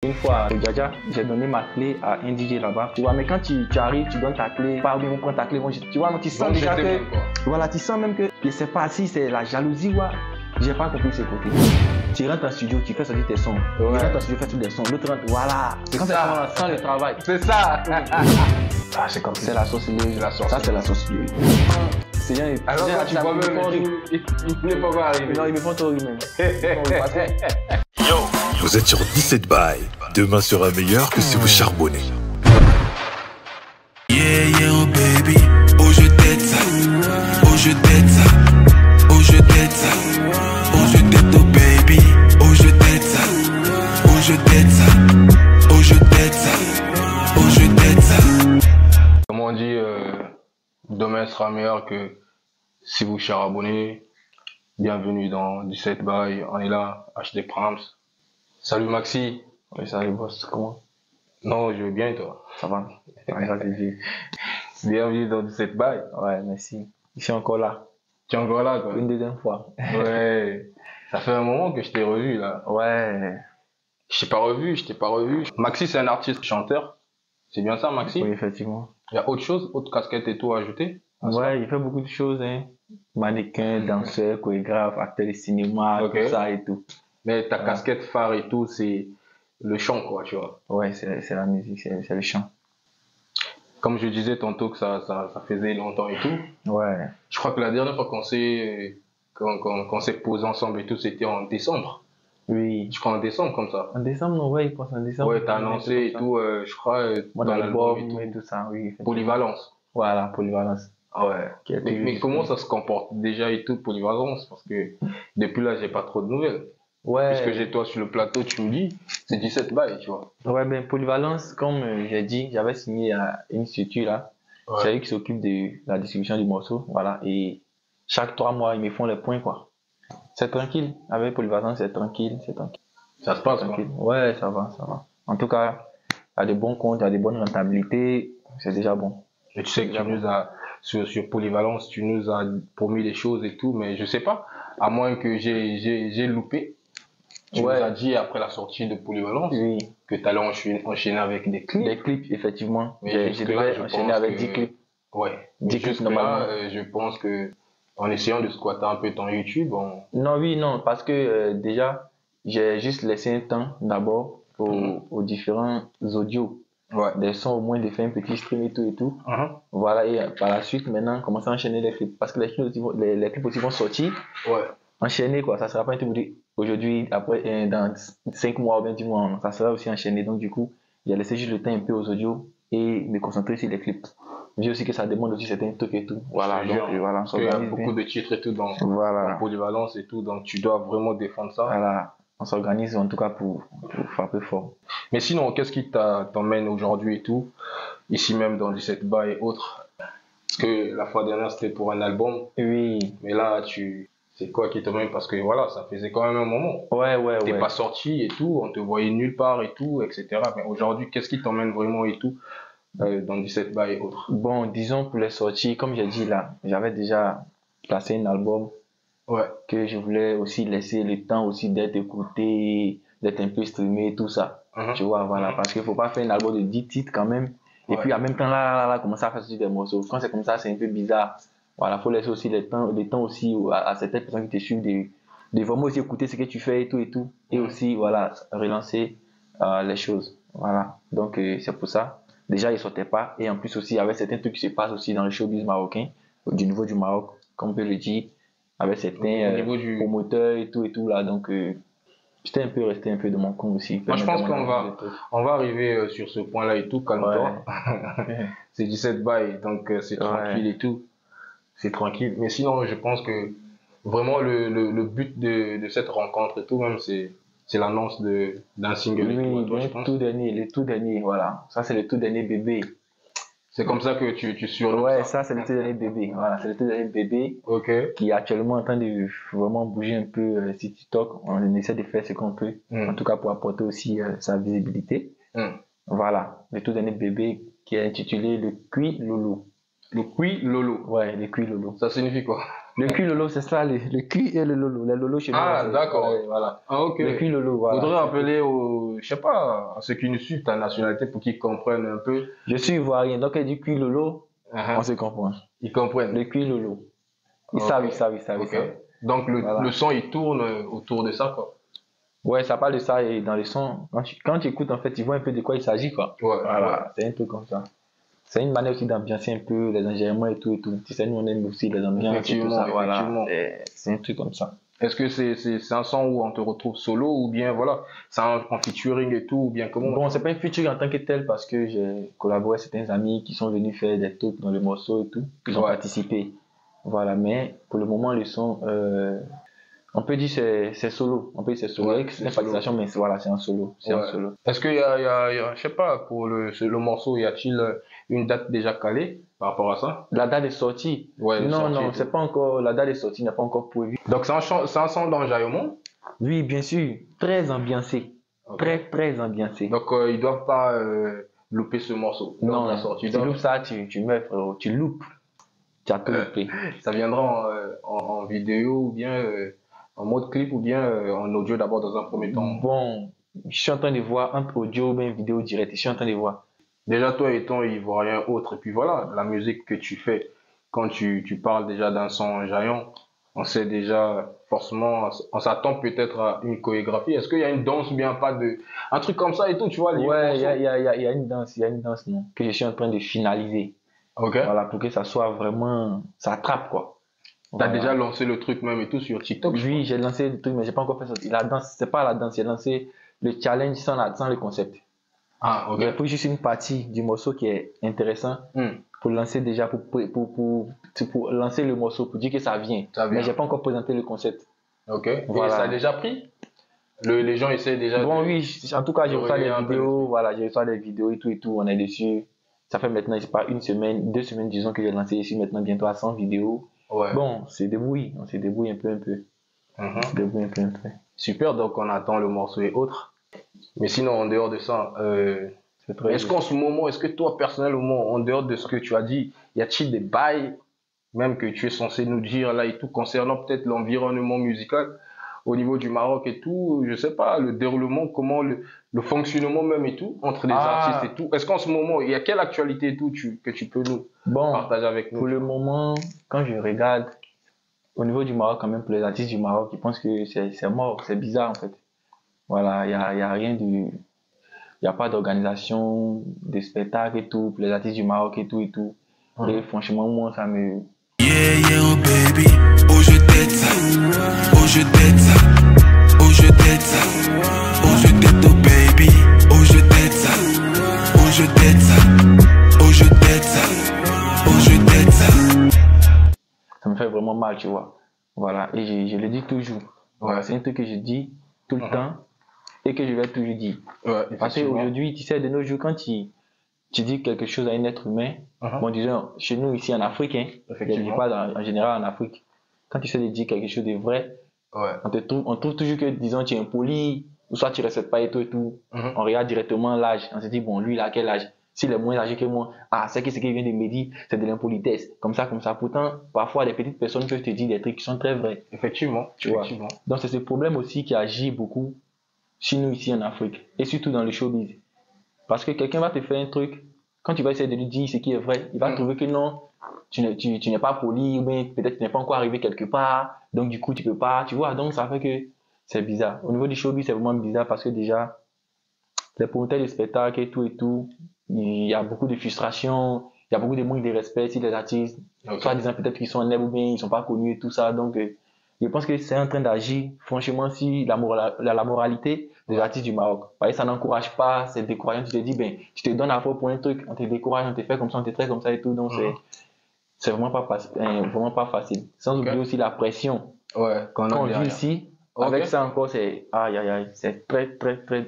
Une fois au Djaja, j'ai donné ma clé à un DJ là-bas. Tu vois, mais quand tu arrives, tu donnes ta clé, pas bien, on prend ta clé. Tu vois, non, tu sens Donc, déjà que. même, voilà, tu sens même que. Je sais pas si c'est la jalousie ou. J'ai pas compris ce côté. Tu rentres en studio, tu fais sortir tes sons. Tu rentres en studio, tu fais tous les sons. L'autre rentre, voilà. C'est quand ça. Sans le travail. C'est ça. Ah, c'est comme c'est la sauce liée. Ça, c'est la sauce liée. C'est bien. Alors, quand tu vois même, il n'est pas encore arrivé. Non, ils me font trop rire même. Yo. Vous êtes sur 17 bails. Demain sera meilleur que si vous charbonnez. Yeah, yeah, oh baby. Oh, je t'aide ça. Oh, je t'aide ça. Oh, je t'aide ça. Oh, je t'aide, oh baby. Oh, je t'aide ça. Oh, je t'aide ça. Oh, je t'aide ça. Oh, je t'aide ça. Comme on dit, demain sera meilleur que si vous charbonnez. Bienvenue dans 17 bails. On est là, HD Prams. Salut Maxi. Oui, salut boss, comment? Non, je vais bien et toi? Ça va. Bienvenue dans 17 bails. Ouais, merci. Je suis encore là. Tu es encore là, quoi? Une deuxième fois. Ouais. Ça fait un moment que je t'ai revu, là. Ouais. Je t'ai pas revu. Maxi, c'est un artiste chanteur. C'est bien ça, Maxi? Oui, effectivement. Il y a autre chose, autre casquette et tout à ajouter? Ouais, il fait beaucoup de choses, hein. Mannequin, danseur, chorégraphe, acteur de cinéma, Ok. tout ça et tout. Mais ta casquette phare et tout, c'est le chant, quoi, tu vois. Ouais, c'est la musique, c'est le chant. Comme je disais tantôt que ça faisait longtemps et tout. Ouais. Je crois que la dernière fois qu'on s'est posé ensemble et tout, c'était en décembre. Oui. Je crois en décembre, comme ça. En décembre, non, ouais, il pense en décembre. Ouais, t'as annoncé et tout, je crois, Moi, dans dans l'album l'album et tout. et tout ça, oui. effectivement. Polyvalence. Voilà, polyvalence. Ah ouais. Qui a Mais été- comment ça se comporte déjà et tout, Polyvalence? Parce que depuis là, j'ai pas trop de nouvelles. Ouais. Puisque j'ai toi sur le plateau, tu me dis, c'est 17 bails, tu vois. Ouais, ben, polyvalence, comme j'ai dit, j'avais signé à une structure là. Ouais. C'est eux qui s'occupent de la distribution du morceau, voilà. Et chaque 3 mois, ils me font les points, quoi. C'est tranquille. Avec polyvalence, c'est tranquille, c'est tranquille. Ça se passe, quoi. Tranquille. Ouais, ça va, ça va. En tout cas, il y a des bons comptes, il y a des bonnes rentabilités, c'est déjà bon. Et tu sais que tu nous as, sur Polyvalence, tu nous as promis des choses et tout, mais je sais pas, à moins que j'ai loupé. Tu Ouais. nous as dit après la sortie de Polyvalence Oui, que tu allais enchaîner avec des clips. des clips, effectivement. Mais J'ai jusque-là, devais je enchaîner pense avec que- 10 clips. Ouais. 10 clips, Jusque-là, normalement. je pense que en essayant de squatter un peu ton YouTube, Non, oui, non, parce que déjà, j'ai juste laissé un temps d'abord aux différents audios. ouais. Des sons au moins de faire un petit stream et tout et tout. Mhm. Voilà, et par la suite, maintenant, commencer à enchaîner les clips. Parce que les clips aussi les clips aussi vont sortir. Ouais. Enchaîner, quoi. Ça sera pas un truc aujourd'hui, après, dans 5 mois ou bien 10 mois. Non, ça sera aussi enchaîné. Donc, du coup, j'ai laissé juste le temps un peu aux audios et me concentrer sur les clips. Vu aussi que ça demande aussi certains trucs et tout. Voilà, Je te donc, jure. voilà, on Parce qu'il y a s'organise beaucoup bien. de titres et tout dans Voilà. Polyvalence et tout, donc tu dois vraiment défendre ça. Voilà. On s'organise en tout cas pour frapper fort. Mais sinon, qu'est-ce qui t'emmène aujourd'hui et tout, ici même dans 17 bas et autres? Parce que la fois dernière, c'était pour un album, Oui. mais là, c'est quoi qui t'emmène? Parce que voilà, ça faisait quand même un moment. Ouais. T'es pas sorti et tout, on te voyait nulle part et tout, etc. Mais aujourd'hui, qu'est-ce qui t'emmène vraiment et tout dans 17 bas et autres? Bon, disons pour les sorties, comme j'ai dit là, j'avais déjà placé un album Ouais. que je voulais aussi laisser le temps aussi d'être écouté, d'être un peu streamé, tout ça. Mhm. Tu vois, voilà, parce qu'il faut pas faire un album de 10 titres quand même. Et Ouais. puis en même temps, là, commencer à faire sortir des morceaux. Quand c'est comme ça, c'est un peu bizarre. Voilà, faut laisser aussi le temps aussi à certaines personnes qui te suivent de vraiment aussi écouter ce que tu fais et tout et tout. Et aussi, voilà, relancer les choses. Voilà, donc c'est pour ça. Déjà, il sortait pas. Et en plus aussi, il y avait certains trucs qui se passent aussi dans le showbiz marocain, du niveau du Maroc, comme on peut le dire, avec certains Au niveau du- promoteurs et tout là. Donc, j'étais un peu resté un peu de mon coin aussi. Moi, je pense on va arriver sur ce point-là et tout, calme-toi. C'est 17 bails, donc c'est tranquille et tout. C'est tranquille. Mais sinon, je pense que vraiment le but de cette rencontre et tout, même, c'est l'annonce d'un single et tout, Oui, toi, je le pense. tout dernier, voilà. Ça, c'est le tout dernier bébé. C'est comme ça que tu surnommes Ouais, ça. ça, c'est le tout dernier bébé. Voilà, c'est le tout dernier bébé Ok. qui est actuellement en train de vraiment bouger un peu sur TikTok. On essaie de faire ce qu'on peut, en tout cas pour apporter aussi sa visibilité. Voilà, le tout dernier bébé qui est intitulé Le Cuit Lolo. Le Kui Lolo. Ouais, Le Cuit Lolo. Ça signifie quoi? Le cul lolo, c'est ça, le cul et le lolo. Le lolo chez nous. Ah, d'accord. Ouais, voilà. Ah, ok. Le cul lolo, voilà. Faudrait rappeler je sais pas, à ceux qui nous suivent ta nationalité pour qu'ils comprennent un peu. Je suis ivoirien, donc elle dit cul lolo, on se comprend. Ils comprennent. Le cul lolo. Ils savent, ils savent, ils savent. Ok. Donc le son, il tourne autour de ça, quoi. Ouais, ça parle de ça et dans les sons, quand tu écoutes, en fait, tu vois un peu de quoi il s'agit, quoi. Ouais. Voilà, c'est un peu comme ça. C'est une manière aussi d'ambiancer un peu les environnements et tout et tout. Tu sais, nous on aime aussi les ambiances et tout ça. Voilà, c'est un truc comme ça. Est-ce que c'est un son où on te retrouve solo ou bien voilà, c'est en featuring et tout ou bien comment? Bon, c'est pas un featuring en tant que tel parce que j'ai collaboré avec certains amis qui sont venus faire des trucs dans le morceau et tout. Ils ont participé. Voilà, mais pour le moment, le son, on peut dire c'est solo. On peut dire c'est solo. C'est une participation, mais voilà, c'est un solo. C'est un solo. Est-ce qu'il y a, je sais pas, pour le morceau, y a-t-il une date déjà calée par rapport à ça? La date est sortie. Ouais, non, c'est pas encore, la date est sortie, n'est pas encore prévue. Donc c'est un son d'enjaillement? Oui, bien sûr. Très ambiancé. Okay. Très ambiancé. Donc ils doivent pas louper ce morceau. Non, tu loupes ça, tu meurs, frérot. Tu loupes. Tu as tout loupé. Ça viendra en vidéo ou bien en mode clip ou bien en audio d'abord dans un premier temps? Bon, je suis en train de voir entre audio ou bien vidéo direct. Je suis en train de voir. Déjà, toi étant ivoirien autre, et puis voilà, la musique que tu fais, quand tu parles déjà d'un son jaillant, on sait déjà, forcément, on s'attend peut-être à une chorégraphie. Est-ce qu'il y a une danse ou bien pas de... Un truc comme ça et tout, tu vois? Ouais, il y a une danse, non, que je suis en train de finaliser. Ok. Voilà, pour que ça soit vraiment... Ça attrape, quoi. T'as déjà lancé le truc même et tout sur TikTok? Oui, j'ai lancé le truc, mais j'ai pas encore fait ça. La danse, c'est pas la danse, j'ai lancé le challenge sans le concept. Ah, ok. J'ai pris juste une partie du morceau qui est intéressant pour lancer déjà, pour lancer le morceau, pour dire que ça vient. Mais j'ai pas encore présenté le concept. Ok. Voilà. Et ça a déjà pris? Les gens essaient déjà. Bon, oui, en tout cas, j'ai reçu des vidéos, voilà, j'ai reçu des vidéos et tout, on est dessus. Ça fait maintenant, c'est pas une semaine, 2 semaines, disons, que j'ai lancé ici, maintenant bientôt à 100 vidéos. Ouais. Bon, on se débrouille un peu. On se débrouille un peu. Super, donc on attend le morceau et autres. Mais sinon, en dehors de ça, est-ce qu'en ce moment, est-ce que toi, personnellement, en dehors de ce que tu as dit, y a-t-il des bails, même que tu es censé nous dire là et tout, concernant peut-être l'environnement musical au niveau du Maroc et tout, je sais pas, le déroulement, comment le fonctionnement même et tout, entre les artistes et tout. Est-ce qu'en ce moment, il y a quelle actualité et tout que tu peux nous partager avec nous? Pour le moment, quand je regarde, au niveau du Maroc, quand même, pour les artistes du Maroc, ils pensent que c'est mort, c'est bizarre en fait. Voilà, il y a rien il n'y a pas d'organisation, de spectacle et tout, pour les artistes du Maroc et tout. Et franchement, moi, ça me... Yeah, oh baby, oh je t'aide ça, oh je t'aide ça, oh je t'aide ça, oh je t'aide oh baby, oh je t'aide ça, oh je t'aide ça, oh je t'aide ça, oh je t'aide ça. Ça me fait vraiment mal, tu vois. Voilà, et je le dis toujours. Voilà, c'est un truc que je dis tout le temps et que je vais toujours dire. Ouais, parce qu'aujourd'hui, tu sais, de nos jours, quand tu dis quelque chose à un être humain, bon, disons, chez nous, ici en Afrique, je ne dis pas en général en Afrique, quand tu sais de dire quelque chose de vrai, on trouve toujours que, disons, tu es impoli, ou soit tu ne respectes pas et tout. On regarde directement l'âge, on se dit, bon, lui, il a quel âge? S'il est moins âgé que moi, c'est que ce qu'il vient de me dire, c'est de l'impolitesse, comme ça. Pourtant, parfois, les petites personnes peuvent te dire des trucs qui sont très vrais. Effectivement, tu vois. Donc, c'est ce problème aussi qui agit beaucoup chez nous, ici en Afrique, et surtout dans le showbiz. Parce que quelqu'un va te faire un truc, quand tu vas essayer de lui dire ce qui est vrai, il va trouver que non, tu n'es pas poli, ou bien peut-être tu n'es pas encore arrivé quelque part, donc du coup tu peux pas, tu vois, donc ça fait que c'est bizarre. Au niveau du showbiz, c'est vraiment bizarre parce que déjà, les promoteurs de spectacles et tout, il y a beaucoup de frustration, il y a beaucoup de manque de respect si les artistes, soit disant peut-être qu'ils sont nègres ou bien ils sont pas connus et tout ça, donc je pense que c'est en train d'agir, franchement, si la moralité des artistes du Maroc. Parce que ça n'encourage pas, c'est décourageant. Tu te dis, ben, tu te donnes à fond pour un truc, on te décourage, on te fait comme ça, on te traite comme ça et tout. Donc, c'est vraiment pas facile. Sans oublier aussi la pression qu'on vit ici. Avec ça encore, c'est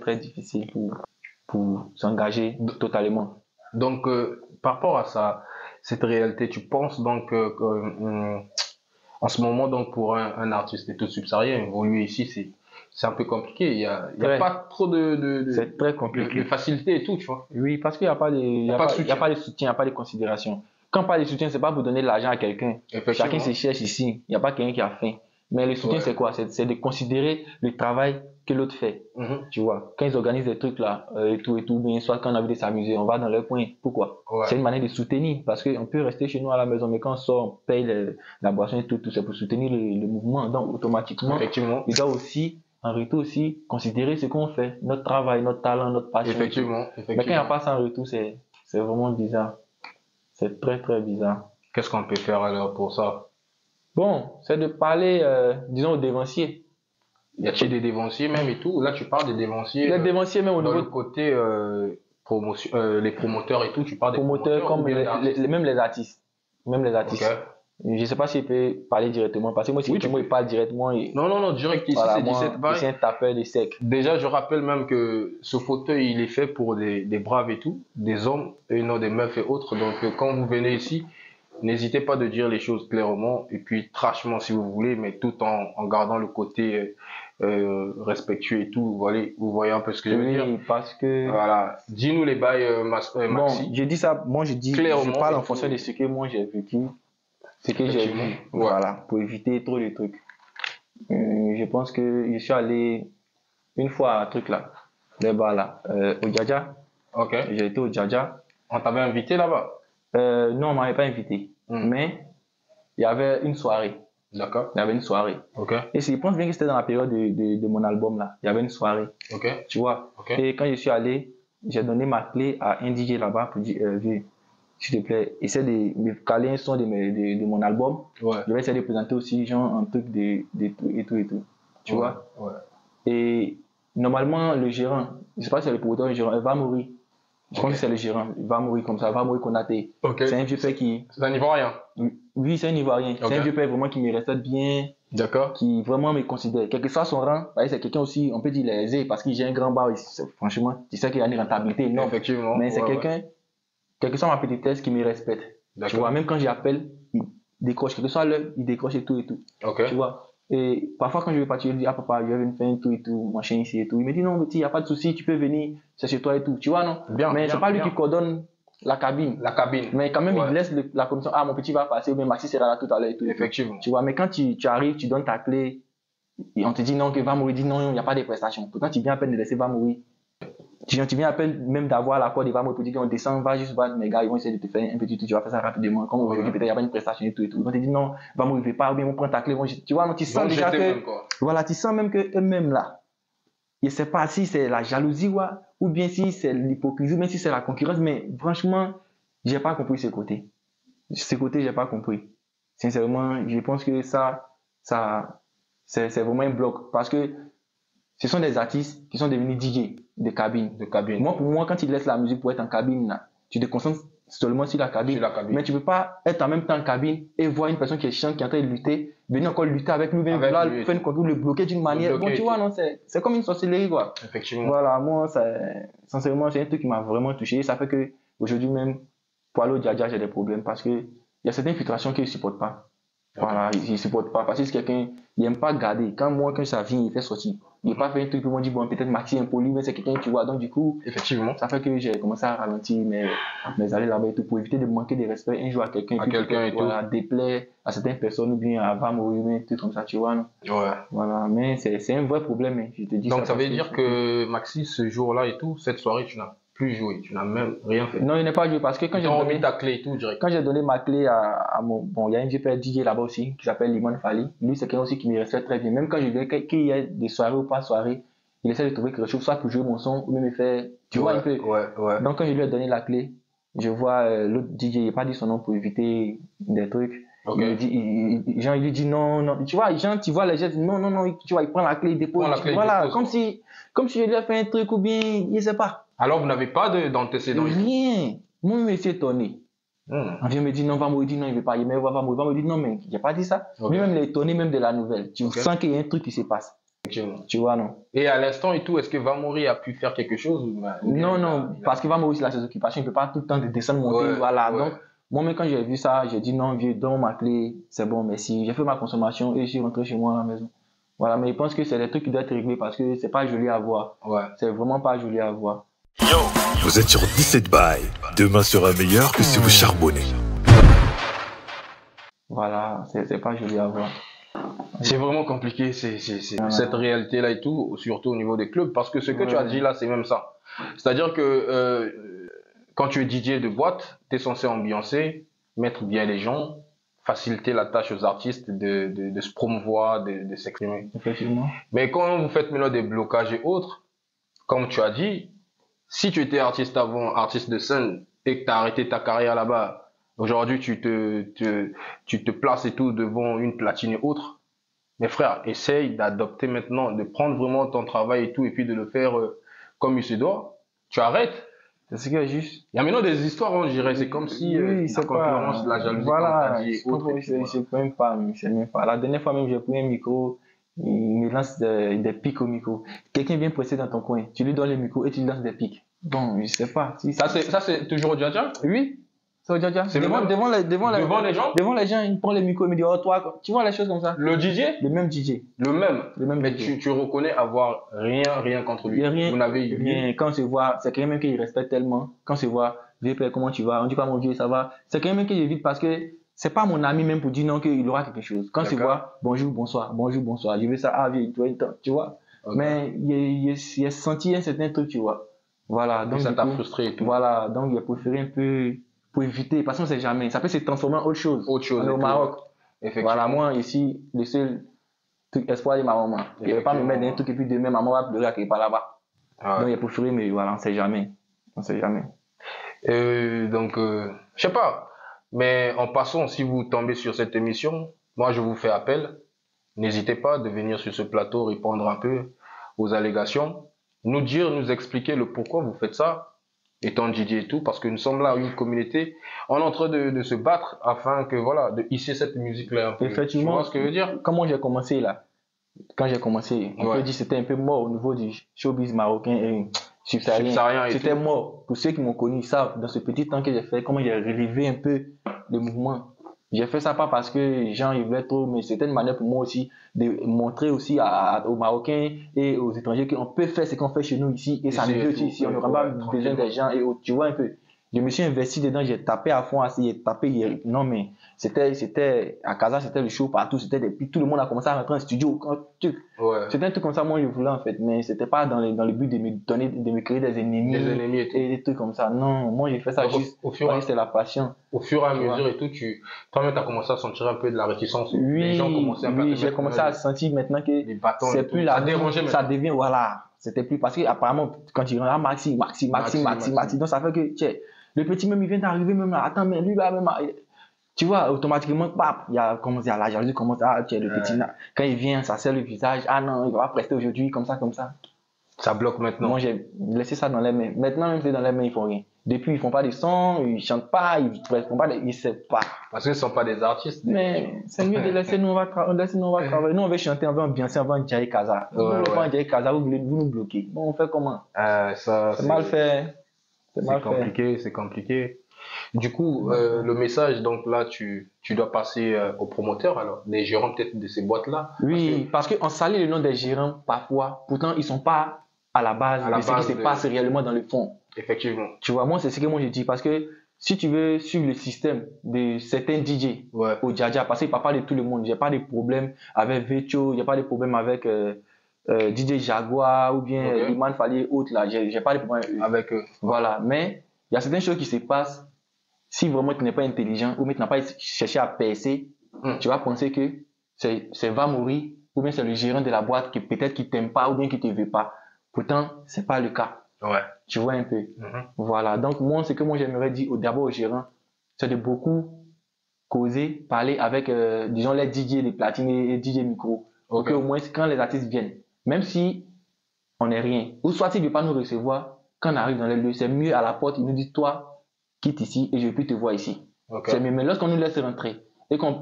très difficile pour s'engager totalement. Donc, par rapport à ça, cette réalité, tu penses donc en ce moment, donc, pour un artiste et tout subsaharien, évoluer ici, c'est un peu compliqué. Il y a pas trop c'est très compliqué. De facilité et tout, tu vois. Oui, parce qu'il n'y a pas de soutien, il n'y a pas de considération. quand on parle de soutien, c'est pas pour donner de l'argent à quelqu'un. Chacun se cherche ici. Il n'y a pas quelqu'un qui a faim. Mais le soutien, c'est quoi? C'est de considérer le travail que l'autre fait. Tu vois, quand ils organisent des trucs là, et tout, bien, soit quand on a envie de s'amuser, on va dans leur coin. Pourquoi? C'est une manière de soutenir. Parce qu'on peut rester chez nous à la maison, mais quand on sort, on paye la boisson et tout, c'est pour soutenir le mouvement. Donc, automatiquement, ils doivent aussi, en retour aussi, considérer ce qu'on fait, notre travail, notre talent, notre passion. Effectivement. Mais quand il n'y a pas ça en retour, c'est vraiment bizarre. C'est très, très bizarre. Qu'est-ce qu'on peut faire alors pour ça? Bon, c'est de parler, disons, aux dévanciers. Y a-t-il des dévanciers même et tout? Là, tu parles des dévanciers. Les dévanciers même au niveau du côté promotion, les promoteurs et tout, tu parles des promoteurs comme même les artistes. Même les artistes. Je ne sais pas s'il peut parler directement, parce que moi, si il parle directement. Non, direct ici, voilà, c'est 17 balles. C'est un tapeur des secs. Déjà, je rappelle même que ce fauteuil, il est fait pour des braves et tout, des hommes et non des meufs et autres. Donc, quand vous venez ici, n'hésitez pas de dire les choses clairement et puis trashement si vous voulez, mais tout en gardant le côté respectueux et tout. Vous voyez un peu ce que je veux dire. Oui, parce que. Voilà. Dis-nous les bails, Maxi. Bon, je dis ça, moi je dis, clairement, je parle en fonction de ce que moi j'ai vécu, ce que j'ai vu. Voilà, pour éviter trop de trucs. Je pense que je suis allé une fois à un truc là, là-bas là, au Djaja. Ok. J'ai été au Djaja. On t'avait invité là-bas? Non, on ne m'avait pas invité. Mais il y avait une soirée. D'accord. Il y avait une soirée. Ok. Et je pense bien que c'était dans la période de mon album là. Il y avait une soirée. Ok. Tu vois. Ok. Et quand je suis allé, j'ai donné ma clé à un DJ là-bas pour dire, s'il te plaît, essaie de me caler un son de mon album. Ouais. Je vais essayer de présenter aussi genre un truc de tout. Tu vois. Ouais. Et normalement, le gérant, je ne sais pas si c'est le producteur ou le gérant, il va mourir. Je pense que c'est le gérant. Il va mourir comme ça. Il va mourir Konaté. Okay. C'est un vieux père qui. C'est un Ivoirien? Oui, c'est un Ivoirien. Okay. C'est un vieux père vraiment qui me respecte bien. D'accord. Qui vraiment me considère. Quel que soit son rang, c'est quelqu'un aussi, on peut dire, il est aisé parce qu'il a un grand bar. Franchement, tu sais qu'il a une rentabilité énorme. Effectivement. Mais c'est quelqu'un, quel que soit ma petitesse, qui me respecte. Tu vois, même quand j'appelle, il décroche. Quel que soit l'heure, il décroche et tout. Okay. Tu vois. Et parfois, quand je vais partir, je dis, ah papa, je vais venir faire un tout et tout, machin ici et tout. Il me dit, non, petit, il n'y a pas de souci, tu peux venir, c'est chez toi et tout. Tu vois, non? Mais c'est pas lui qui coordonne la cabine. Mais quand même, il laisse la commission, ah, mon petit va passer, ou bien Maxi sera là tout à l'heure et tout. Effectivement. Tu vois, mais quand tu arrives, tu donnes ta clé, et on te dit non, que va mourir, dit non, il n'y a pas de prestations. Pourtant, tu viens à peine de laisser va mourir. Tu viens à peine même d'avoir l'accord de va mourir pour dire qu'on descend, va juste voir mes gars, ils vont essayer de te faire un petit truc, tu vas faire ça rapidement. Comme aujourd'hui, peut-être il n'y a pas une prestation et tout. Ils vont te dire non, va mourir, ne pas, ou bien on prend ta clé, tu vois, non, tu sens déjà que. Voilà, tu sens même qu'eux-mêmes là, je ne sais pas si c'est la jalousie ou bien si c'est l'hypocrisie, ou bien si c'est la concurrence, mais franchement, je n'ai pas compris ce côté. Ce côté, je n'ai pas compris. Sincèrement, je pense que ça c'est vraiment un bloc. Parce que ce sont des artistes qui sont devenus DJ de cabine. Moi, pour moi, quand ils laissent la musique pour être en cabine, là, tu te concentres seulement sur la cabine. Mais tu ne peux pas être en même temps en cabine et voir une personne qui est chiante, qui est en train de lutter, venir encore lutter avec lui, faire une contrôle, le bloquer d'une manière. Bon, tu vois, non, c'est comme une sorcellerie, quoi. Effectivement. Voilà, moi, sincèrement, c'est un truc qui m'a vraiment touché. Ça fait que aujourd'hui même, pour aller au Djaja, j'ai des problèmes parce qu'il y a certaines filtrations qu'ils ne supportent pas. Voilà, il ne supporte pas. Parce que c'est quelqu'un, il n'aime pas garder. Quand ça vient, il fait sortir. Il n'a pas fait un truc où on dit, bon, peut-être Maxi est impoli, mais c'est quelqu'un, tu vois. Donc, du coup, effectivement, ça fait que j'ai commencé à ralentir mes allées là-bas et tout pour éviter de manquer de respect un jour à quelqu'un. Et voilà, déplaire à certaines personnes ou bien à va mourir, tout comme ça, tu vois. Non? Ouais. Voilà, mais c'est un vrai problème, hein, je te dis. Donc, ça veut dire que Maxi, ce jour-là et tout, cette soirée, tu n'as plus joué, tu n'as même rien fait. Non, il n'a pas joué parce que quand j'ai donné ta clé et tout, direct. Quand j'ai donné ma clé à mon, bon, il y a un vieux père DJ là-bas aussi qui s'appelle Liman Fali. Lui, c'est quelqu'un aussi qui me respecte très bien. Même quand je dis qu'il y a des soirées ou pas soirées, il essaie de trouver quelque chose, soit pour jouer mon son ou même me faire, tu vois un peu. Ouais. Donc quand je lui ai donné la clé, je vois l'autre DJ, il n'a pas dit son nom pour éviter des trucs. Okay. Il lui dit non. Tu vois, tu vois les gens disent non, tu vois, il prend la clé, il dépose. Voilà, comme si je lui ai fait un truc ou bien, il ne sait pas. Alors, vous n'avez pas d'antécédents? Rien. Moi, je me suis étonné. On vient me dire non, va mourir, dit non, il ne veut pas, il va mourir, va me dire non, mais il n'a pas dit ça. Lui-même, il est étonné même de la nouvelle. Tu sens qu'il y a un truc qui se passe. Tu vois, non. Et à l'instant et tout, est-ce que Va Mourir a pu faire quelque chose Non, parce qu'il Va Mourir, c'est ses occupations, il ne peut pas tout le temps descendre, monter, voilà. Donc, moi-même, quand j'ai vu ça, j'ai dit non, vieux, donne ma clé, c'est bon, merci. J'ai fait ma consommation et je suis rentré chez moi à la maison. Voilà, mais je pense que c'est des trucs qui doivent être réglés parce que c'est pas joli à voir. C'est vraiment pas joli à voir. Vous êtes sur 17 bails. Demain sera meilleur que si vous charbonnez. Voilà, c'est pas joli à voir. C'est vraiment compliqué, cette réalité-là et tout, surtout au niveau des clubs, parce que ce que tu as dit là, c'est même ça. C'est-à-dire que quand tu es DJ de boîte, tu es censé ambiancer, mettre bien les gens, faciliter la tâche aux artistes de se promouvoir, de s'exprimer. Effectivement. Mais quand vous faites maintenant des blocages et autres, comme tu as dit, si tu étais artiste avant, artiste de scène, et que tu as arrêté ta carrière là-bas, aujourd'hui tu te places et tout devant une platine et autres, mes frères, essaye d'adopter maintenant, de prendre vraiment ton travail et tout, et puis de le faire comme il se doit. Tu arrêtes. C'est ce que juste. Il y a maintenant des histoires, on dirait, c'est comme si la concurrence, la jalousie, voilà, et autres. Je même pas. La dernière fois même, j'ai pris un micro, il me lance des pics au micro. Quelqu'un vient presser dans ton coin, tu lui donnes le micro et tu lui lances des pics. Bon, je sais pas. Ça, c'est toujours au Dja-Dja? Oui. C'est au Dja-Dja. Devant les gens, il prend le micro et me dit, oh, toi, tu vois les choses comme ça. Le DJ? Le même DJ. Le même. Mais DJ. tu reconnais avoir rien contre lui. Rien. Vous n'avez rien. Quand on se voit, c'est quelqu'un même qu'il respecte tellement. Quand on se voit, VP, comment tu vas? On dit pas mon Dieu, ça va. C'est quelqu'un même que j'évite parce que c'est pas mon ami même pour dire non qu'il aura quelque chose. Quand on se voit, bonjour, bonsoir. Je veux ça, tu vois. Okay. Mais il a senti un certain truc, tu vois. Voilà. Donc, ça t'a frustré et tout. Voilà. Donc, il a préféré un peu, pour éviter, parce qu'on ne sait jamais. Ça peut se transformer en autre chose. On est au Maroc. Voilà, moi, ici, le seul truc espoir de ma maman. Il ne va pas me mettre dans un truc et puis demain, maman va pleurer qu'elle n'est pas là-bas. Donc, il a préféré, mais voilà, on ne sait jamais. Donc, je sais pas. Mais en passant, si vous tombez sur cette émission, moi, je vous fais appel. N'hésitez pas de venir sur ce plateau, répondre un peu aux allégations, nous dire, nous expliquer le pourquoi vous faites ça. Étant DJ et tout, parce que nous sommes là, une communauté, on est en train de se battre afin que, voilà, de hisser cette musique-là un peu. Effectivement. Tu vois ce que je veux dire? Comment j'ai commencé là? Quand j'ai commencé, on peut dire que c'était un peu mort au niveau du showbiz marocain et subsaharien. C'était mort. Pour ceux qui m'ont connu, ils savent, dans ce petit temps que j'ai fait, comment j'ai relevé un peu le mouvement. J'ai fait ça pas parce que les gens ils voulaient trop, mais c'était une manière pour moi aussi de montrer aussi aux Marocains et aux étrangers qu'on peut faire ce qu'on fait chez nous ici et ça nous aussi ici. On n'aura pas besoin des gens et tu vois un peu. Je me suis investi dedans, j'ai tapé à fond, non mais c'était à Casa, c'était le show partout, c'était tout le monde a commencé à rentrer en studio. C'était un truc comme ça, moi je voulais en fait, mais c'était pas dans le but de me créer des ennemis et des trucs comme ça. Non, moi j'ai fait ça juste c'est la passion. Au fur et à mesure et tout, toi-même t'as commencé à sentir un peu de la réticence. Oui, les gens commençaient à j'ai commencé à sentir maintenant que c'est plus ça dérangeait, ça devient voilà, c'était plus parce que apparemment quand il rentre Maxi, donc ça fait que le petit même il vient d'arriver même là, attends mais lui là même tu vois automatiquement il y a la jalousie commence le petit là, quand il vient ça serre le visage, ah non il va pas prester aujourd'hui comme ça ça bloque maintenant. Moi j'ai laissé ça dans les mains, maintenant même c'est dans les mains ils font rien. Depuis, ils font pas des sons, ils chantent pas, ils font pas, ils savent pas. Parce qu'ils sont pas des artistes. Mais c'est mieux de laisser, nous on va travailler. Nous on va chanter, on va ambiancer, on va en Djaï Casa. Vous nous bloquez. Bon, on fait comment? C'est mal fait. C'est compliqué. Du coup, le message, donc là, tu dois passer aux promoteurs, alors, les gérants peut-être de ces boîtes-là. Oui, parce qu'on salit le nom des gérants parfois, pourtant ils sont pas à la base de ce qui se passe réellement dans le fond. Effectivement. Tu vois, moi, c'est ce que moi je dis, parce que si tu veux suivre le système de certains DJ au Dja-Dja, parce qu'il ne parle pas de tout le monde, j'ai pas de problème avec Vecho, j'ai pas de problème avec DJ Jaguar ou bien Iman Fali et autres là, j'ai pas de problème avec eux. Voilà, mais il y a certaines choses qui se passent, si vraiment tu n'es pas intelligent ou bien tu n'as pas cherché à percer, tu vas penser que c'est va mourir ou bien c'est le gérant de la boîte qui peut-être qui t'aime pas ou bien qui te veut pas. Pourtant, c'est pas le cas. Tu vois un peu. Voilà. Donc, moi, ce que moi j'aimerais dire d'abord aux gérants, c'est de beaucoup causer, parler avec, disons, les DJ, les platines et DJ micro. Pour qu'au moins, quand les artistes viennent, même si on n'est rien, ou soit ils ne veulent pas nous recevoir, quand on arrive dans les lieux, c'est mieux à la porte, ils nous disent, toi, quitte ici et je ne veux plus te voir ici. C'est mieux. Mais lorsqu'on nous laisse rentrer et qu'on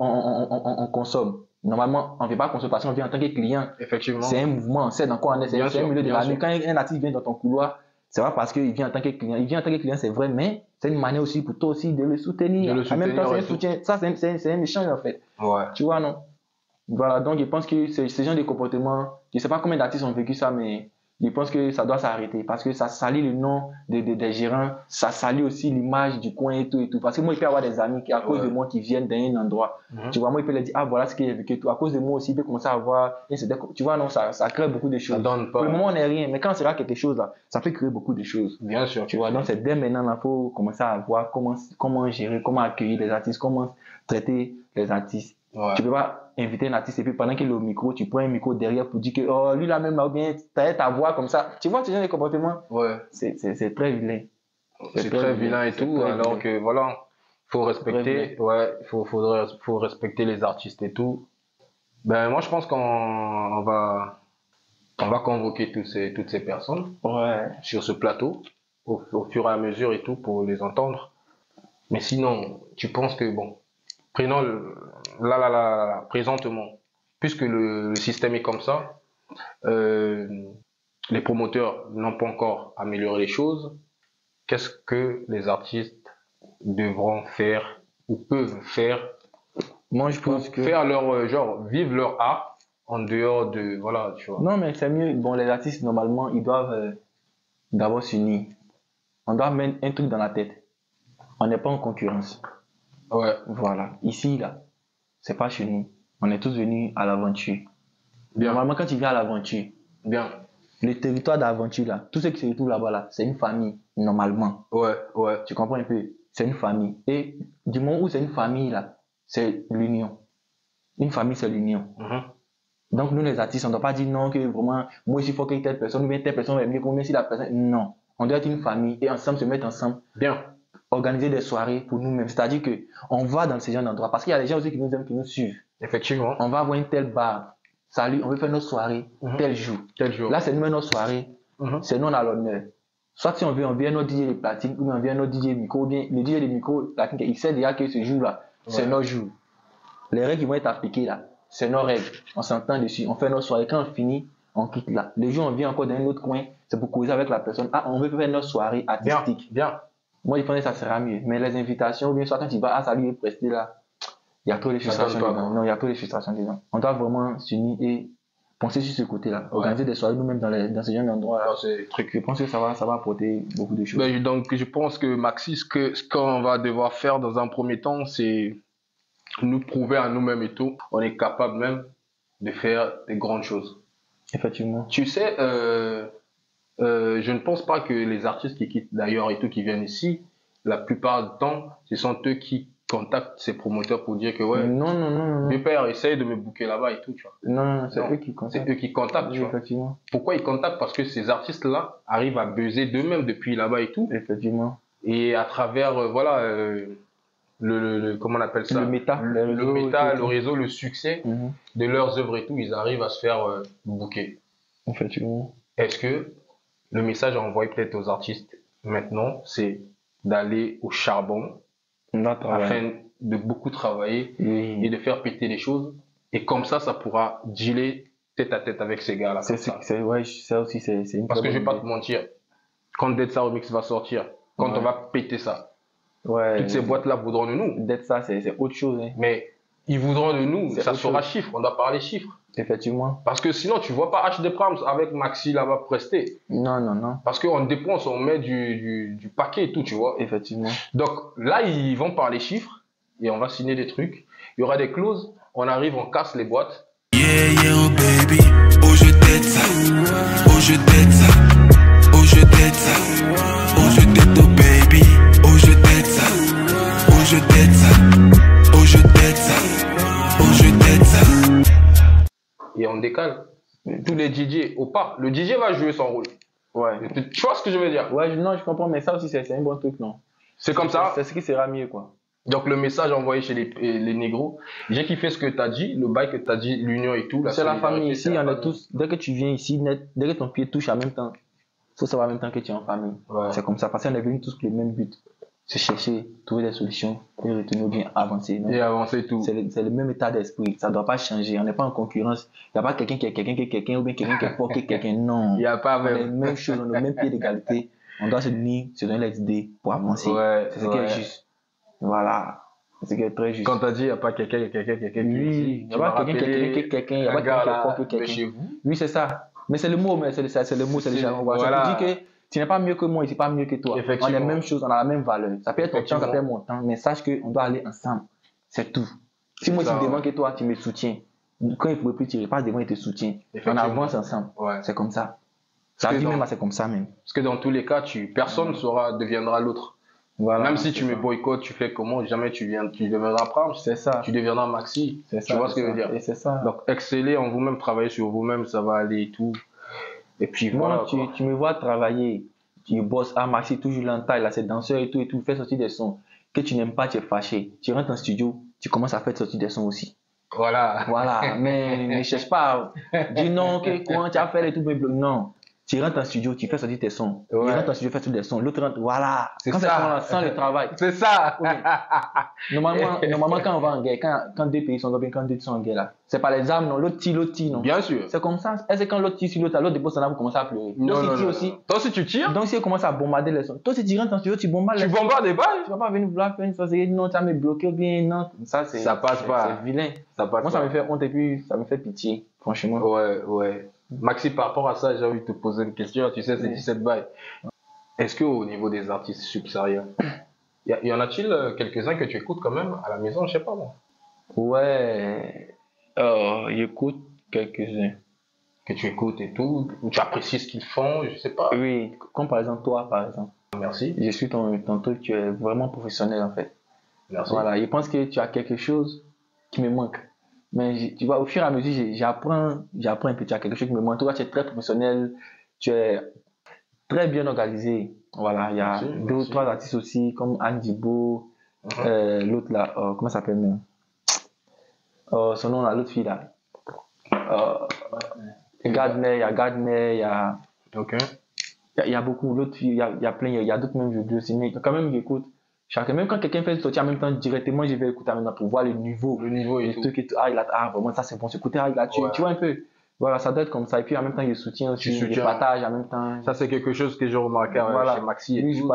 consomme, normalement, on ne veut pas consommer parce qu'on vient en tant que client. Effectivement. C'est un mouvement, on sait dans quoi on est, c'est un milieu de la nuit. Quand un artiste vient dans ton couloir, c'est pas parce qu'il vient en tant que client. Il vient en tant que client, c'est vrai, mais c'est une manière aussi pour toi aussi de le soutenir. En même temps, c'est un soutien. Ça, c'est un échange en fait. Tu vois, non? Voilà, donc je pense que ce genre de comportement, je ne sais pas combien d'artistes ont vécu ça, mais je pense que ça doit s'arrêter parce que ça salit le nom des gérants, ça salit aussi l'image du coin et tout et tout. Parce que moi, il peut y avoir des amis qui, à cause de moi, qui viennent d'un endroit. Tu vois, moi, il peut leur dire, ah, voilà ce qu'il y a vécu et tout. À cause de moi aussi, il peut commencer à avoir, tu vois, non, ça crée beaucoup de choses. Ça donne pas. Pour le moment, on n'est rien, mais quand c'est là quelque chose, là, ça peut créer beaucoup de choses. Bien sûr. Tu vois, donc c'est dès maintenant, là, faut commencer à voir comment gérer, comment accueillir les artistes, comment traiter les artistes. Ouais. Tu peux pas inviter un artiste et puis pendant qu'il est au micro, tu prends un micro derrière pour dire que oh, lui là même là, ou bien t'as ta voix comme ça. Tu vois ce genre de comportement? Ouais. C'est très vilain. C'est très vilain et tout, alors que voilà, faut respecter, faut respecter les artistes et tout. Ben moi je pense qu'on va convoquer toutes ces personnes sur ce plateau au fur et à mesure et tout pour les entendre. Mais sinon, tu penses que bon, prenons présentement, puisque le système est comme ça, les promoteurs n'ont pas encore amélioré les choses. Qu'est-ce que les artistes devront faire ou peuvent faire? Moi, je pense que faire leur genre vivre leur art en dehors de voilà, tu vois. Non, mais c'est mieux. Bon, les artistes normalement, ils doivent d'abord s'unir. On doit mettre un truc dans la tête. On n'est pas en concurrence. Ouais. Voilà. Ici là, c'est pas chez nous. On est tous venus à l'aventure. Bien. Normalement, quand tu viens à l'aventure, Bien. le territoire d'aventure là, tous ceux qui se retrouvent là-bas là, c'est une famille normalement. Ouais, ouais. Tu comprends un peu? C'est une famille. Et du moment où c'est une famille là, c'est l'union. Une famille, c'est l'union. Donc nous les artistes, on ne doit pas dire non que vraiment, moi il faut que telle personne ou bien telle personne va mieux combien si la personne. Non. On doit être une famille et ensemble se mettre ensemble. Bien. Organiser des soirées pour nous-mêmes. C'est-à-dire que on va dans ces genre d'endroits parce qu'il y a des gens aussi qui nous aiment, qui nous suivent. Effectivement. On va avoir une telle bar. Salut, on veut faire nos soirées tel jour. Tel jour. Là, c'est nous nos soirées. C'est nous on a l'honneur. Soit si on vient notre DJ de platine, ou bien on vient notre DJ micro, ou bien le DJ de micro, platine, il sait déjà que ce jour-là, c'est nos jours. Les règles qui vont être appliquées là, c'est nos règles. On s'entend dessus, on fait nos soirées. Quand on finit, on quitte là. Le jour on vient encore dans un autre coin, c'est pour causer avec la personne. Ah, on veut faire nos soirées artistiques. Bien. Moi, je pense que ça sera mieux. Mais les invitations, ou bien soit quand tu vas à salut et prester là, il y a trop de frustrations dedans. Non, il y a trop de frustrations dedans. On doit vraiment s'unir et penser sur ce côté-là. Organiser des soirées nous-mêmes dans ce genre d'endroits-là. Je pense que ça va apporter beaucoup de choses. Ben, donc, je pense que Maxi, ce qu'on va devoir faire dans un premier temps, c'est nous prouver à nous-mêmes et tout. On est capable même de faire des grandes choses. Effectivement. Tu sais, je ne pense pas que les artistes qui quittent d'ailleurs et tout, qui viennent ici, la plupart du temps, ce sont eux qui contactent ces promoteurs pour dire que ouais, non. mes pères essayent de me booker là-bas et tout, tu vois. Non, c'est eux qui contactent. C'est eux qui contactent, tu vois. Effectivement. Pourquoi ils contactent? Parce que ces artistes-là arrivent à buzzer d'eux-mêmes depuis là-bas et tout. Effectivement. Et à travers, comment on appelle ça? Le réseau, le succès de leurs œuvres et tout, ils arrivent à se faire booker. Effectivement. Est-ce que le message envoyé peut-être aux artistes maintenant, c'est d'aller au charbon afin de beaucoup travailler et de faire péter les choses, et comme ça pourra dealer tête à tête avec ces gars-là. Ça aussi, c'est une parce que je vais pas te mentir, quand Dead Sa Remix va sortir, quand on va péter ça, toutes ces boîtes-là voudront de nous. Dead Sa, c'est autre chose. Hein. Mais ils voudront de nous, ça sera chiffre, on doit parler chiffres. Effectivement. Parce que sinon, tu vois pas HD Prams avec Maxi là-bas presté. Non. Parce qu'on dépense, on met du paquet et tout, tu vois. Effectivement. Donc là, ils vont parler chiffres et on va signer des trucs. Il y aura des clauses, on arrive, on casse les boîtes. Yeah, oh baby, oh je t'aide ça, oh je t'aide ça, oh je t'aide ça, oh je t'aide oh baby, oh je t'aide ça, oh je t'aide ça, oh je t'aide ça, oh je t'aide ça. Et on décale. Tous les DJ, au pas, le DJ va jouer son rôle. Ouais. Tu vois ce que je veux dire? Ouais, non, je comprends, mais ça aussi, c'est un bon truc, non? C'est comme ça. C'est ce qui sera mieux, quoi. Donc, le message envoyé chez les négros, j'ai kiffé ce que tu as dit, le bail que tu as dit, l'union et tout. C'est la famille ici, on est tous, dès que tu viens ici, dès que ton pied touche en même temps, il faut savoir en même temps que tu es en famille. Ouais. C'est comme ça, parce qu'on est venus tous pour le même but. C'est chercher, trouver des solutions et retourner ou bien avancer. Non? Et avancer tout. C'est le même état d'esprit, ça ne doit pas changer. On n'est pas en concurrence. Il n'y a pas quelqu'un qui est quelqu'un ou bien quelqu'un qui est fort que quelqu'un. Non. Il n'y a pas même. On est les mêmes choses, on a le même pied d'égalité. On doit se unir, se donner les idées pour avancer. Ouais, c'est ce qui est juste. Voilà. C'est ce qui est très juste. Quand tu as dit, il n'y a pas quelqu'un. Oui, il n'y a pas quelqu'un, il n'y a pas quelqu'un qui est fort que quelqu'un. Chez vous. Oui, c'est ça. Mais c'est le mot, c'est le mot, c'est le jargon. Voilà. Ça veut dire que tu n'es pas mieux que moi et tu n'es pas mieux que toi. On a les mêmes choses, on a la même valeur. Ça peut être ton temps, ça peut être mon temps, mais sache qu'on doit aller ensemble. C'est tout. Si moi, je suis devant que toi, tu me soutiens. Quand il ne pourrait plus tirer, passe devant et te soutient. On avance ensemble. Ouais. C'est comme ça. La vie même, c'est comme ça même. Parce que dans tous les cas, personne deviendra l'autre. Voilà, même si tu me boycottes, tu fais comment, jamais tu deviendras Pram. C'est ça. Tu deviendras Maxi. Tu vois ce que je veux dire. Et c'est ça. Donc, exceller en vous-même, travailler sur vous-même, ça va aller et tout. Et puis voilà. Tu me vois travailler, tu bosses à Maxi, toujours longtemps, là, c'est danseur et tout, fais sortir des sons. Que tu n'aimes pas, tu es fâché. Tu rentres en studio, tu commences à faire sortir des sons aussi. Voilà. Mais ne cherche pas. Dis non, comment tu as fait et tout, non. Tu rentres en studio, tu fais sortir tes sons. Ouais. Tu rentres en studio, tu fais sortir des sons. L'autre rentre, voilà. C'est quand ça. Sans le travail. C'est ça. Oui. Normalement, quand on va en guerre, quand deux pays sont bien, quand deux sont en guerre, là, c'est pas les armes, non. L'autre tire, non. Bien sûr. C'est comme ça. Est-ce que quand l'autre tire sur l'autre, l'autre dépose son arme, vous commencez à pleurer. Non. Aussi. Toi aussi, tu tires. Donc, si tu commences à bombarder les sons, toi, si tu rentres en studio, tu bombardes les sons. Tu bombardes des balles. Tu vas pas venir vouloir faire une chose, non, tu vas me bloquer ou bien, non. Ça passe pas. C'est vilain. Moi, ça me fait honte et puis ça me fait pitié, franchement. Ouais. Maxi, par rapport à ça, j'ai envie de te poser une question. Tu sais, c'est 17 bails. Est-ce qu'au niveau des artistes subsahariens, y en a-t-il quelques-uns que tu écoutes quand même à la maison, je sais pas moi? Ouais. J'écoute quelques-uns. Que tu écoutes et tout, ou tu apprécies ce qu'ils font, je sais pas. Oui, comme par exemple toi, par exemple. Merci. Je suis ton truc, tu es vraiment professionnel en fait. Merci. Voilà, je pense que tu as quelque chose qui me manque. Mais tu vois, au fur et à mesure, j'apprends un peu, tu as quelque chose qui me manque. Toi, tu es très professionnel, tu es très bien organisé. Voilà, il y a deux ou trois artistes aussi, comme Anne Dibo, l'autre là, comment ça s'appelle même? Son nom là, l'autre fille là. Gardner, il y a. Ok. Il y a beaucoup d'autres filles, il y a plein, il y a d'autres même jeux aussi, mais quand même j'écoute. Même quand quelqu'un fait sortir en même temps, directement, je vais écouter en même temps pour voir le niveau et tout. Vraiment, ça c'est bon, c'est écouter, tu vois un peu. Voilà, ça doit être comme ça. Et puis en même temps, je soutiens aussi, je partage en même temps. Ça, c'est quelque chose que j'ai remarqué chez Maxi. Oui, je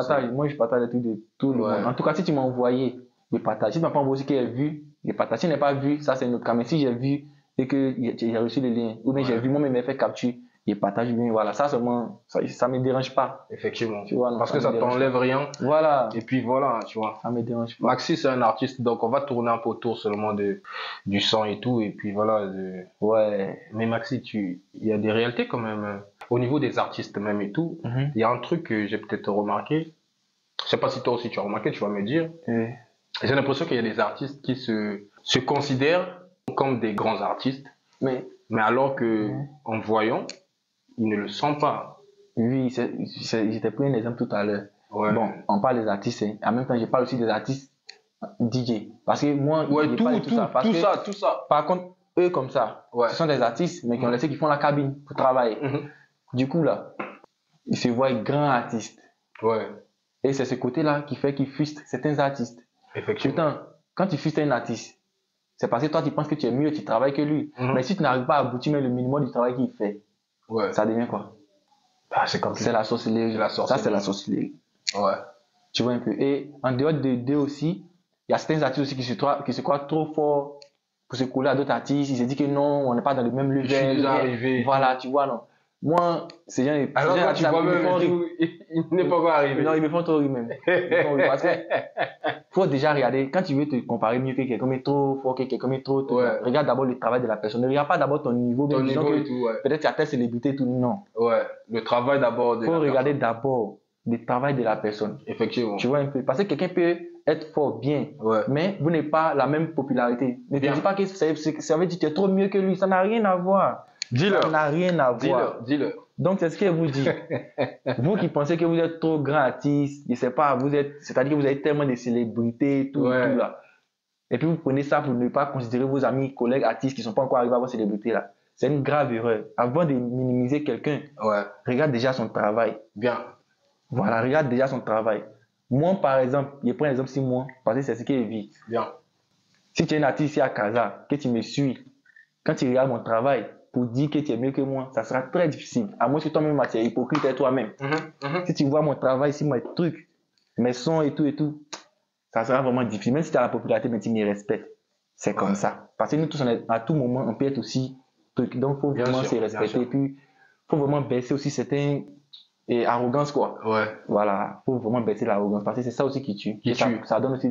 partage tout le monde. En tout cas, si tu m'as envoyé, je partage. Si tu m'as pas envoyé aussi qu'il y a vu, je partage. Si je n'ai pas vu, ça c'est notre cas. Mais si j'ai vu et que j'ai reçu le lien, ou bien j'ai vu moi-même fait capture, je partage bien, voilà, ça seulement, ça me dérange pas. Effectivement. Tu vois, non, parce que ça t'enlève rien. Voilà. Et puis voilà, tu vois. Ça me dérange pas. Maxi, c'est un artiste, donc on va tourner un peu autour seulement du son et tout, et puis voilà. Ouais. Mais Maxi, il y a des réalités quand même. Au niveau des artistes même et tout, il y a un truc que j'ai peut-être remarqué. Je sais pas si toi aussi tu as remarqué, tu vas me dire. J'ai l'impression qu'il y a des artistes qui se considèrent comme des grands artistes, mais alors que en voyant, ils ne le sont pas. Oui, j'étais pris un exemple tout à l'heure. Ouais. Bon, on parle des artistes, en même temps, je parle aussi des artistes DJ. Parce que moi, tout ça. Par contre, eux comme ça, ce sont des artistes, mais qui ont laissé qu'ils font la cabine pour travailler. Du coup, là, ils se voient grands artistes. Ouais. Et c'est ce côté-là qui fait qu'ils fustent certains artistes. Effectivement. Pourtant, quand tu fustes un artiste, c'est parce que toi, tu penses que tu es mieux, tu travailles que lui. Mais si tu n'arrives pas à aboutir même le minimum du travail qu'il fait, ça devient quoi? C'est comme c'est la sorcellerie. Ça, c'est la sorcellerie. Ouais. Tu vois un peu. Et en dehors de deux aussi, il y a certains artistes aussi qui se croient trop forts pour se coller à d'autres artistes. Ils se disent que non, on n'est pas dans le même level. Je suis déjà arrivé. Voilà, tu vois, non. Moi, ces gens, alors quand tu vois même, il n'est pas encore arrivé. Non, ils me font trop rire même. Parce que faut déjà regarder, quand tu veux te comparer mieux que quelqu'un est trop fort, que quelqu'un est trop, regarde d'abord le travail de la personne. Ne regarde pas d'abord ton niveau. Ton niveau et tout, peut-être tu as telle célébrité et tout, non. Ouais, le travail d'abord. Faut regarder d'abord le travail de la personne. Effectivement. Tu vois un peu. Parce que quelqu'un peut être fort, bien, mais vous n'avez pas la même popularité. Ne te dis pas que ça veut dire que tu es trop mieux que lui. Ça n'a rien à voir. Dis-le. Ça n'a rien à voir. Dis-le. Donc, c'est ce que vous dites. Vous qui pensez que vous êtes trop grand artiste, je sais pas, c'est-à-dire que vous avez tellement de célébrités, tout là. Et puis, vous prenez ça pour ne pas considérer vos amis, collègues, artistes qui ne sont pas encore arrivés à vos célébrités là. C'est une grave erreur. Avant de minimiser quelqu'un, regarde déjà son travail. Bien. Voilà, regarde déjà son travail. Moi, par exemple, je prends l'exemple si moi, parce que c'est ce que je vis. Bien. Si tu es un artiste ici à Casa, que tu me suis, quand tu regardes mon travail, pour dire que tu es mieux que moi, ça sera très difficile. À moins que toi-même, tu es hypocrite et toi-même. Si tu vois mon travail, si mes trucs, mes sons et tout, ça sera vraiment difficile. Même si tu as la popularité, mais tu me respectes. C'est comme ça. Parce que nous tous, à tout moment, on peut être aussi truc. Donc, il faut vraiment se respecter. Et puis, il faut vraiment baisser aussi certaines arrogances, quoi. Ouais. Voilà, faut vraiment baisser l'arrogance parce que c'est ça aussi qui tue. Qui tue. Ça donne aussi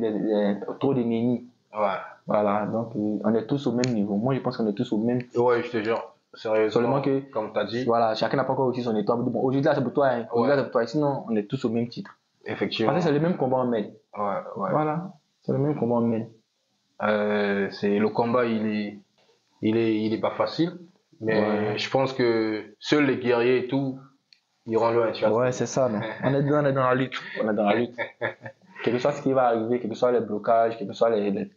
trop d'ennemis. Ouais. Voilà, donc on est tous au même niveau. Moi, je pense qu'on est tous au même. Ouais, je te jure. Sérieusement, seulement que, comme tu as dit. Voilà, chacun n'a pas encore aussi son étoile. Bon, aujourd'hui, là, c'est pour toi. Hein. Aujourd'hui, là, c'est pour toi. Sinon, on est tous au même titre. Effectivement. Parce que c'est le même combat en mène. Ouais. Voilà, c'est le même combat en mène. Le combat, il est pas facile. Mais je pense que seuls les guerriers et tout iront loin. Ouais, c'est ça. Non. On est dans la lutte. On est dans la lutte. Quel que soit ce qui va arriver, quel que soit les blocages, quel que soit les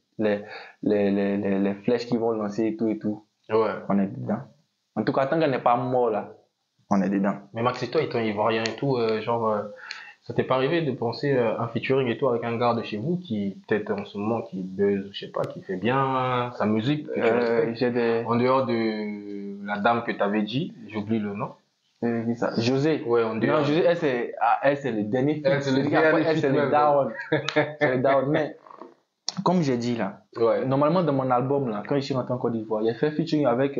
flèches qui vont lancer et tout. Ouais. On est dedans. En tout cas, tant qu'on n'est pas mort là, on est dedans. Mais Max, et toi, étant ivoirien et tout, ça t'est pas arrivé de penser un featuring et tout avec un gars de chez vous qui, peut-être en ce moment, qui buzz, je sais pas, qui fait bien sa musique, que tu respectes, en dehors de la dame que tu avais dit, j'oublie le nom. José. Ouais, on dit. Non, José, elle, c'est le dernier. Elle, c'est le down. C'est le down. Mais, comme j'ai dit là, normalement dans mon album là, quand je suis rentré en Côte d'Ivoire, j'ai fait featuring avec,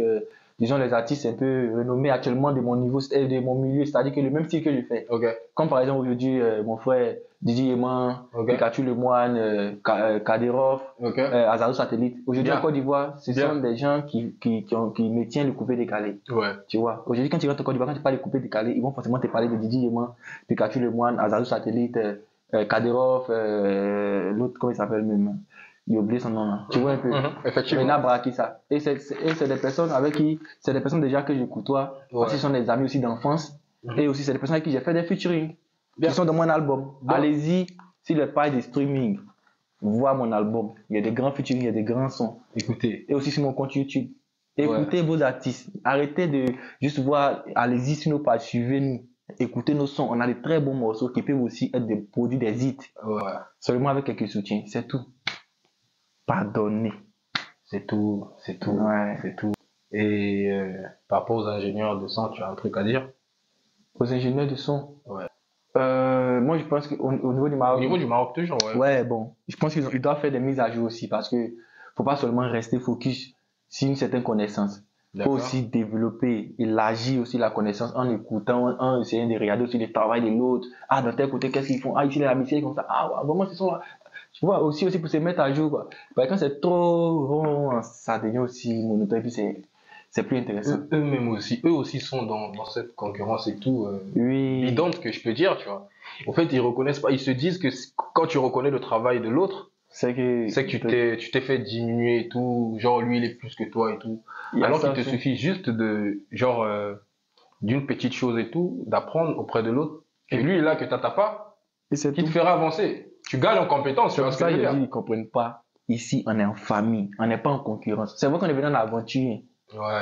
disons, les artistes un peu renommés actuellement de mon niveau, de mon milieu, c'est-à-dire que le même style que je fais. Comme par exemple aujourd'hui, mon frère Didi Eman, Pikachu Lemoine, Kaderov, Azarou Satellite. Aujourd'hui en Côte d'Ivoire, ce sont des gens qui me tiennent le coupé décalé. Tu vois, aujourd'hui quand tu rentres en Côte d'Ivoire, quand tu parles de coupé décalé, ils vont forcément te parler de Didi Eman, Pikachu Lemoine, Azarou Satellite, Kaderov, l'autre, comment il s'appelle même? Il oublie son nom là. Tu vois un peu. Effectivement. Il a braqué ça. Et c'est des personnes avec qui, c'est des personnes déjà que je côtoie. Parce qu'ils sont des amis aussi d'enfance. Et aussi, c'est des personnes avec qui j'ai fait des featuring. Qui sont dans mon album. Allez-y, sur les pages de streaming, voir mon album. Il y a des grands featuring, il y a des grands sons. Écoutez. Et aussi sur mon compte YouTube. Écoutez vos artistes. Arrêtez de juste voir, allez-y sur nos pages, suivez-nous. Écoutez nos sons. On a de très bons morceaux qui peuvent aussi être des produits, des hits. Seulement avec quelques soutiens. C'est tout. Pardonner. C'est tout. C'est tout. Et par rapport aux ingénieurs de son, tu as un truc à dire? Aux ingénieurs de son? Moi, je pense qu'au niveau du Maroc. Au niveau du Maroc, toujours, Ouais, bon. Je pense qu'ils doivent faire des mises à jour aussi parce que faut pas seulement rester focus sur une certaine connaissance. Il faut aussi développer, élargir aussi la connaissance en écoutant, en essayant de regarder aussi le travail de l'autre. Ah, dans tel côté, qu'est-ce qu'ils font? Ah, ici, la musique comme ça. Ah, vraiment, ce sont là. Tu vois, aussi pour se mettre à jour, quoi. Parce que quand c'est trop rond, ça devient aussi monotone et puis c'est plus intéressant. Eux aussi sont dans cette concurrence et tout, oui. bidante que je peux dire, tu vois. En fait, ils reconnaissent pas, ils se disent que quand tu reconnais le travail de l'autre, c'est que tu t'es fait diminuer et tout, genre lui il est plus que toi et tout. Alors qu'il te suffit juste de, genre, d'une petite chose et tout, d'apprendre auprès de l'autre. Et lui, là, que t'as pas, qui te fera avancer. Tu gagnes en compétence, tu vois ce que je veux dire. Ils comprennent pas. Ici, on est en famille, on n'est pas en concurrence. C'est vrai qu'on est venu dans l'aventure.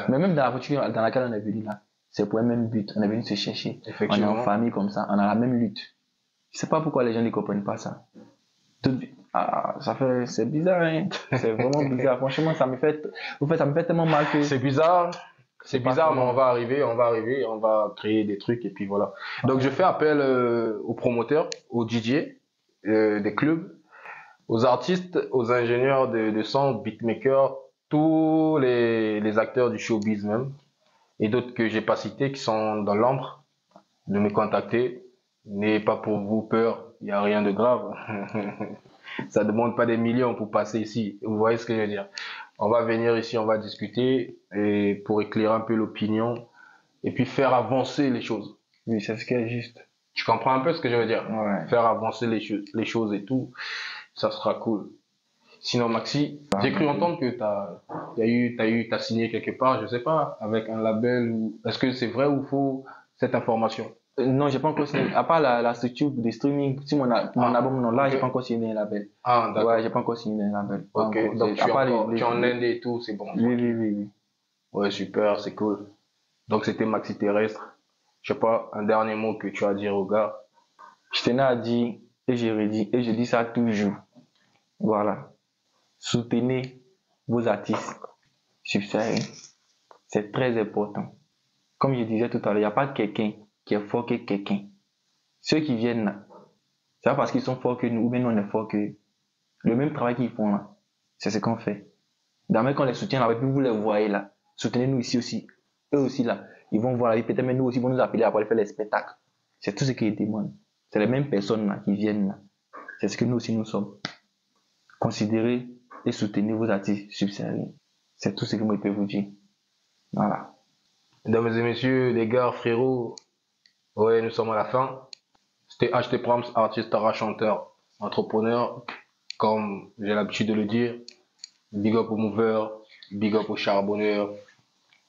Mais même dans l'aventure dans laquelle on est venu là, c'est pour un même but. On est venu se chercher. On est en famille comme ça, on a la même lutte. Je sais pas pourquoi les gens ne comprennent pas ça. C'est bizarre, hein. C'est vraiment bizarre. Franchement, ça me fait tellement mal que. C'est bizarre. C'est bizarre, mais on va arriver, on va créer des trucs et puis voilà. Donc je fais appel aux promoteurs, aux DJ des clubs, aux artistes, aux ingénieurs de son, beatmakers, tous les acteurs du showbiz même, et d'autres que j'ai pas cités qui sont dans l'ombre, de me contacter. N'ayez pas pour vous peur, il n'y a rien de grave. Ça demande pas des millions pour passer ici. Vous voyez ce que je veux dire? On va venir ici, on va discuter et pour éclairer un peu l'opinion et puis faire avancer les choses. Oui, c'est ce qui est juste. Tu comprends un peu ce que je veux dire? Faire avancer les choses et tout, ça sera cool. Sinon, Maxi, j'ai cru entendre que t'as signé quelque part, je sais pas, avec un label ou, est-ce que c'est vrai ou faux cette information? Non, j'ai pas encore signé. À part la structure de streaming, si mon album, non, là, j'ai pas encore signé un label. Ah, d'accord. Ouais, j'ai pas encore signé un label. Ok, donc tu es en Inde et tout, c'est bon. Oui. Ouais, super, c'est cool. Donc c'était Maxi Terrestre. Je sais pas, un dernier mot que tu as à dire aux gars. Je tenais à dire, et je redis, et je dis ça toujours. Voilà. Soutenez vos artistes sur scène. C'est très important. Comme je disais tout à l'heure, il n'y a pas quelqu'un qui est fort que quelqu'un. Ceux qui viennent là, c'est pas parce qu'ils sont forts que nous, ou bien nous on est forts que le même travail qu'ils font là, c'est ce qu'on fait. D'ailleurs, quand on les soutient là, puis vous les voyez là, soutenez-nous ici aussi, eux aussi là. ils vont voir la vie, peut-être même nous aussi, ils vont nous appeler à aller faire les spectacles. C'est tout ce qu'ils demandent. C'est les mêmes personnes là qui viennent là. C'est ce que nous aussi nous sommes. Considérez et soutenez vos artistes subsahariens. C'est tout ce que moi je peux vous dire. Voilà. Mesdames et messieurs, les gars, frérots, ouais, nous sommes à la fin. C'était HT Prams, artiste, chanteur, entrepreneur, comme j'ai l'habitude de le dire. Big up aux moveurs, big up aux charbonneurs.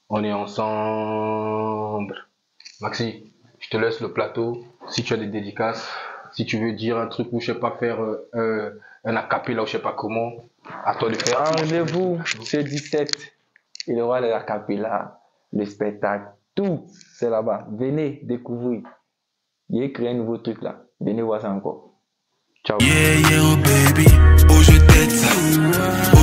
On est ensemble. Maxi, je te laisse le plateau. Si tu as des dédicaces, si tu veux dire un truc ou je sais pas faire un acapella ou je sais pas comment, à toi de faire. Rendez-vous ce 17. Il y aura les acapella, les spectacles, tout, c'est là-bas. Venez découvrir. J'ai créé un nouveau truc là. Venez voir ça encore. Ciao. Yeah, yeah, oh baby, oh je t'aide ça.